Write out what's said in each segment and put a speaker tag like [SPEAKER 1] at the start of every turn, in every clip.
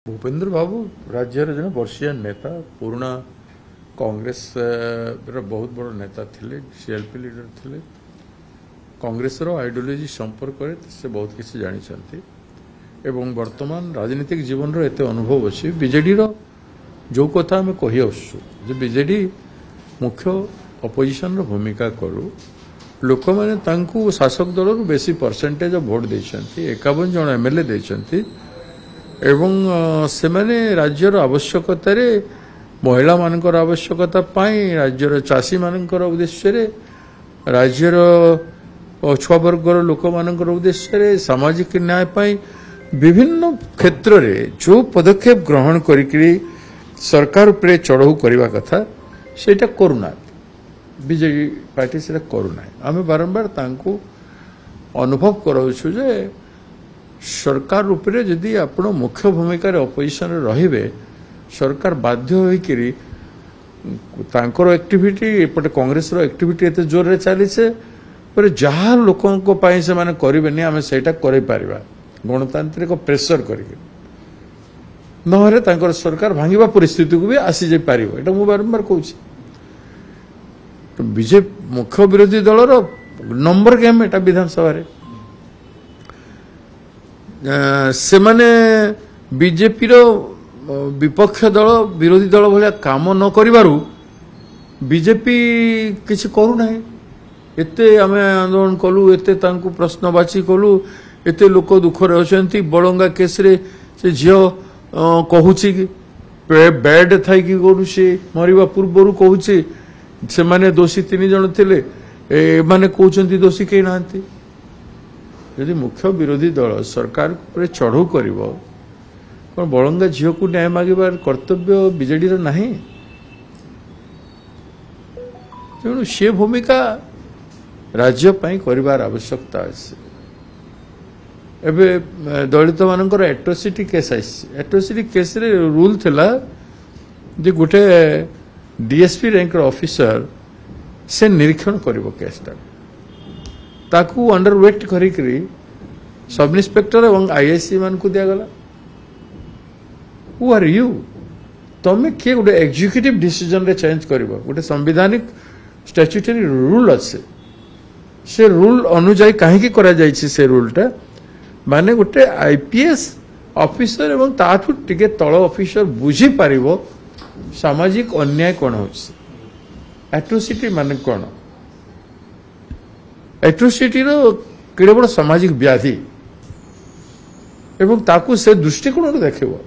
[SPEAKER 1] भूपेन्द्र बाबू राज्य जन वर्षीय नेता पुराना कांग्रेस बहुत बड़ नेता थिले सीएलपी लीडर थिले कांग्रेस आइडियोलॉजी संपर्क से बहुत किसी जानी एवं वर्तमान राजनीतिक जीवन रो एते अनुभव अच्छी बीजेडी जो कथा आम कही आसु बीजेडी मुख्य अपोजिशन रो भूमिका करू लोक मैंने शासक दल बेसी परसेंटेज भोट देते 51 जन एमएलए देते एवं से माने राज्यर आवश्यकता रे महिला मानकर आवश्यकता पाई राज्यर चाषी मानकर उद्देश्य रे राज्यर पछुआ वर्गर लोक मानकर उद्देश्य रे सामाजिक न्याय पाई विभिन्न क्षेत्र रे जो पदक्षेप ग्रहण करी सरकार उपरे चढ़ऊ करने कथा सेटा करूना बीजेपी पार्टी से करूना आम बारंबार तांको अनुभव कराउछु जे सरकार उपरे जदि आपण मुख्य भूमिका अपोजिशन रहिबे सरकार बाध्य होइकरी तांकर एक्टिविटी एपटे कांग्रेस रो एक्टिविटी एते जोर रे चलीছে पर जहाँ लोकों को पाई से माने करिबेनी आमे सेटा करै परिबा गणतांत्रिक प्रेशर करके नहरे तांकर सरकार भांगिबा परिस्थिति को भी आसी जे पारिबो एटा मु बारंबार कहूछि तो बीजेपी मुख्य विरोधी दल रो नंबर गेम एटा विधानसभा रे से माने बीजेपी रो विपक्ष दल विरोधी दल भलिया काम न करिबारु बीजेपी किछि करू नाही एते आमे आंदोलन कलु एते तांको प्रश्नवाची कलु एते लोक दुख रे होचंती बळंगा केस रे से झियो कहूची बेड थाई कि करू से मरिबा पूर्वरु कहूची से माने दोषी 3 जन थिले ए माने कहउचंती दोषी के नांती यदि मुख्य विरोधी दल सरकार पर चढ़ऊ कर बलंगा झील को न्याय मांगार कर्तव्य बीजेडी नहीं तेणु सी भूमिका राज्य कर आवश्यकता अच्छे एबे दलित मानकर एट्रोसिटी केस एट्रोसिटी केस रे रूल थिला जे गोटे डीएसपी रैंक ऑफिसर से निरीक्षण करिवो केसटा ताकू अंडरवेट करी सब इन्स्पेक्टर और आईआईसी मान को दिया गला हु आर यू तमें किए गोटे एग्जीक्यूटिव डिसीजन रे चेंज करिवो गोटे संवैधानिक स्टैट्यूटरी रूल अच्छे से रूल अनुजाई कहीं करा जायछि से रूलटा माने गोटे आईपीएस ऑफिसर एवं ताठू टिके तळ ऑफिसर बुझी पारिवो सामाजिक अन्याय कोन होछि एट्रोसिटी माने कोन एट्रोसिटी रो केड़े बड़ सामाजिक व्याधि एवं ताकू से दृष्टिकोण देखिबो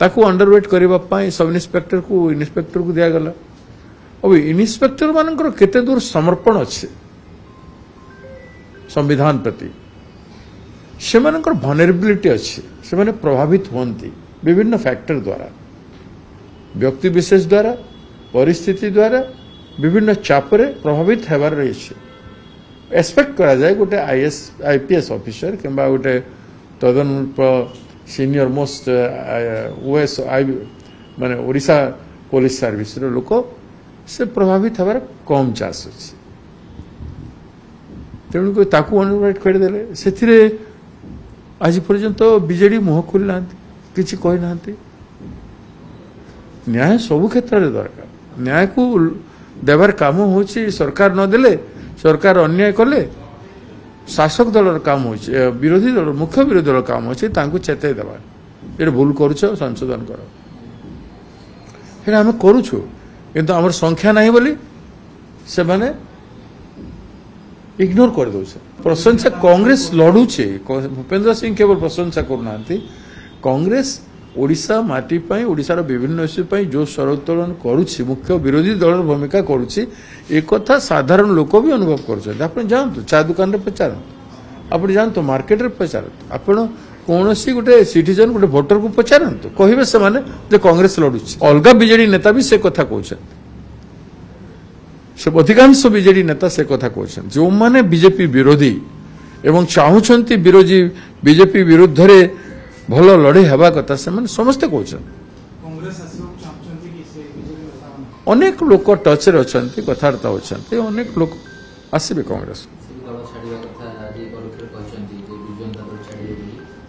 [SPEAKER 1] ताकू अंडरवेट करबा पाई सब इन्स्पेक्टर को दिया गला अब इन्स्पेक्टर मानकर केते दूर समर्पण अच्छे संविधान प्रति से मानकर वनरेबिलिटी अच्छे से माने प्रभावित होंती विभिन्न फैक्टर द्वारा व्यक्ति विशेष द्वारा परिस्थिति द्वारा विभिन्न चापरे प्रभावित हेबार रही एक्सपेक्ट करा जाए गोटे आईपीएस ऑफिसर किंबा गोटे तदन सीनियर मोस्ट ओएस माने ओडिशा पुलिस सर्विस रो लोक से प्रभावित हबार कम चांस अच्छे तेणुक ताकू अनुराइट करदेले से आज पर्यंत बीजेडी मुह खोली ना किसी कही ना न्याय सबु क्षेत्र में दरकार न्याय को देवार काम हो सरकार नदेले सरकार अन्याय कले शासक दल काम हो विरोधी दल मुख्य विरोधी दल काम अच्छे चेतई देवा ये भूल करुच संशोधन कर आम करुचु किंतु आमर संख्या नहीं बोली से माने इग्नोर कर दो प्रशंसा कांग्रेस लड़ुचे भूपेन्द्र सिंह केवल प्रशंसा करना कांग्रेस ओडिशा माटी पाई ओडिशार विभिन्न इश्यू पाई जो स्वर उत्तोलन करुछि मुख्य विरोधी दल भूमिका करुछि एक कथा साधारण लोक भी अनुभव कर आप जानतु चा दुकान रे पचारतु आप जानतु मार्केट रे पचारतु आपण कौन गोटे सिटीजन गोटे भोटर को पचारतु कहे से माने जे कांग्रेस लड़ुछि अलगा बीजेडी नेता भी से कथा कहउछन से अधिकांश बीजेडी नेता से कथा कहउछन जो माने बीजेपी विरोधी एवं चाहूछंती विरोधी बीजेपी विरुद्ध रे भल लड़े हवा कथा से माने समस्ते कहउछन अनेक लोक टच रे अछंती कथार्ता होछंती अनेक लोक आसीबे कांग्रेस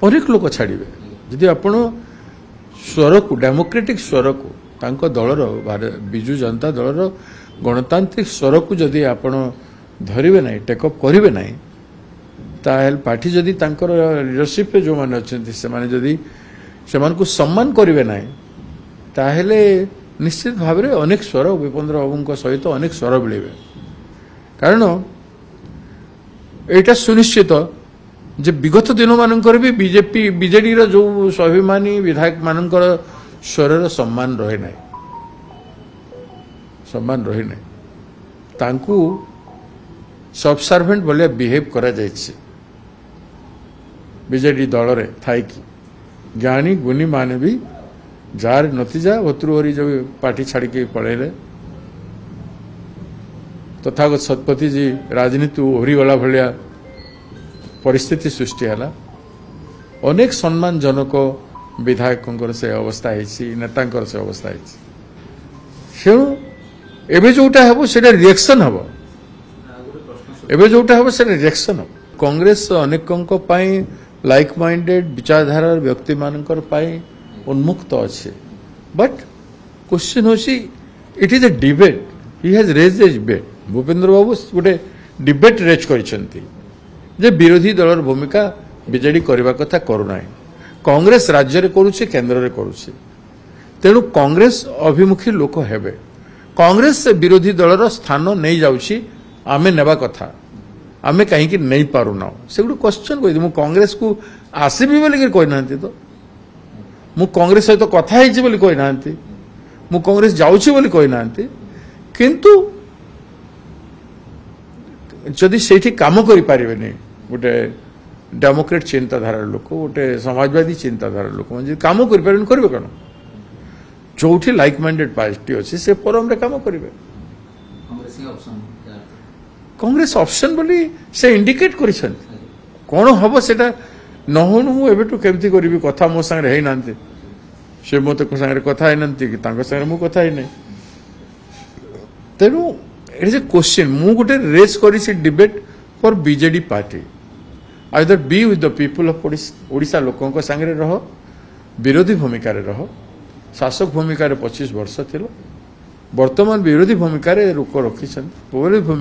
[SPEAKER 1] अनेक लोक छाड़िबे जदि आपण स्वर को डेमोक्रेटिक स्वर को तांको दलर बिजु जनता दलर गणतांत्रिक स्वर को जदि आपण धरिबे नाही टेकअप करिवे नाही ताहेल पार्टी जदि तांकर लीडरशिप जो माने अछंती से माने जदि सेमान को सम्मान करिवे नाही ताहेले निश्चित भाव में अनेक स्वर विपेन्द्र बाबू सहित अनेक स्वर मिले कारण एटा सुनिश्चित जे विगत दिन मानकर भी बीजेपी बीजेडी रो जो स्वाभिमानी विधायक मानकर स्वर सम्मान रहे ना तांकू सबसर्वेंट भलिया बिहेव करा जायछि बीजेडी दल रे थाई कि ज्ञानी गुणी माने भी जार नतीजा भतृहरी जो पार्टी छाड़ी के पड़ेले तथागत शतपथी जी राजनीति ओहरीगला भलिया परिस्थिति सृष्टि है अनेक सम्मानजनक विधायकों से अवस्था है नेता से अवस्था है एवं जोटा हम से रिएक्शन हम एवं जोटा हम से रिएक्शन हम कांग्रेस अनेकों लाइक माइंडेड विचारधारा व्यक्ति मानकर उन्मुक्त अच्छे बट क्वेश्चन होसी it is a debate he has raised a debate Bhupendra Babu गोटे डिबेट रेज करिसेंती जे विरोधी दलर भूमिका बीजेडी करबा कथा करूना कांग्रेस राज्य रे करूछि केंद्र रे करूछि तेणु कांग्रेस अभिमुखी लोक हेबे कांग्रेस से विरोधी दलर स्थान नहीं जाउछि आमे नेबा कथा आमे कहीं कि नहीं पारुना से गुड क्वेश्चन कहि मु कांग्रेस को आसीबी बोली कि कोइ नांती तो मु कांग्रेस सहित कथा ହେଇछि बोली कोइ नांती मु कांग्रेस जाउछि बोली कोइ नांती किंतु जदि सेठी काम करि पारिबेनी गोटे डेमोक्रेट चिंताधारा लोक गोटे समाजवादी चिंताधारा लोक जे काम करि पारिबेनी करबे कोन जोठी लाइक माइंडेड पार्टी अछि से फोरम रे काम करिवे कांग्रेस ऑप्शन बोली से इंडिकेट करिसन कोन हबो सेटा नहुनु मु एबेटु केमति करिवि कथा मो संग रे नांती से मते को संग रे कथा है नांती कि तांको संग मु कथा है नै तेनु इट इज ए क्वेश्चन मु गोटे रेस करी सी debate for BJD party either be with the people of Odisha लोकों को संग रे रहो विरोधी भूमिका रे रहो शासक भूमिका रे 25 वर्ष थिलो वर्तमान विरोधी भूमिका रे रुक रखिछन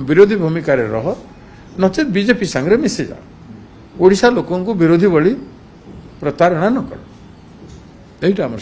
[SPEAKER 1] विरोधी भूमिका रे रहो नचेत बीजेपी संग रे मिसे जा ओडिशा लोकों को विरोधी बड़ी प्रतारणा न कर एटा हमर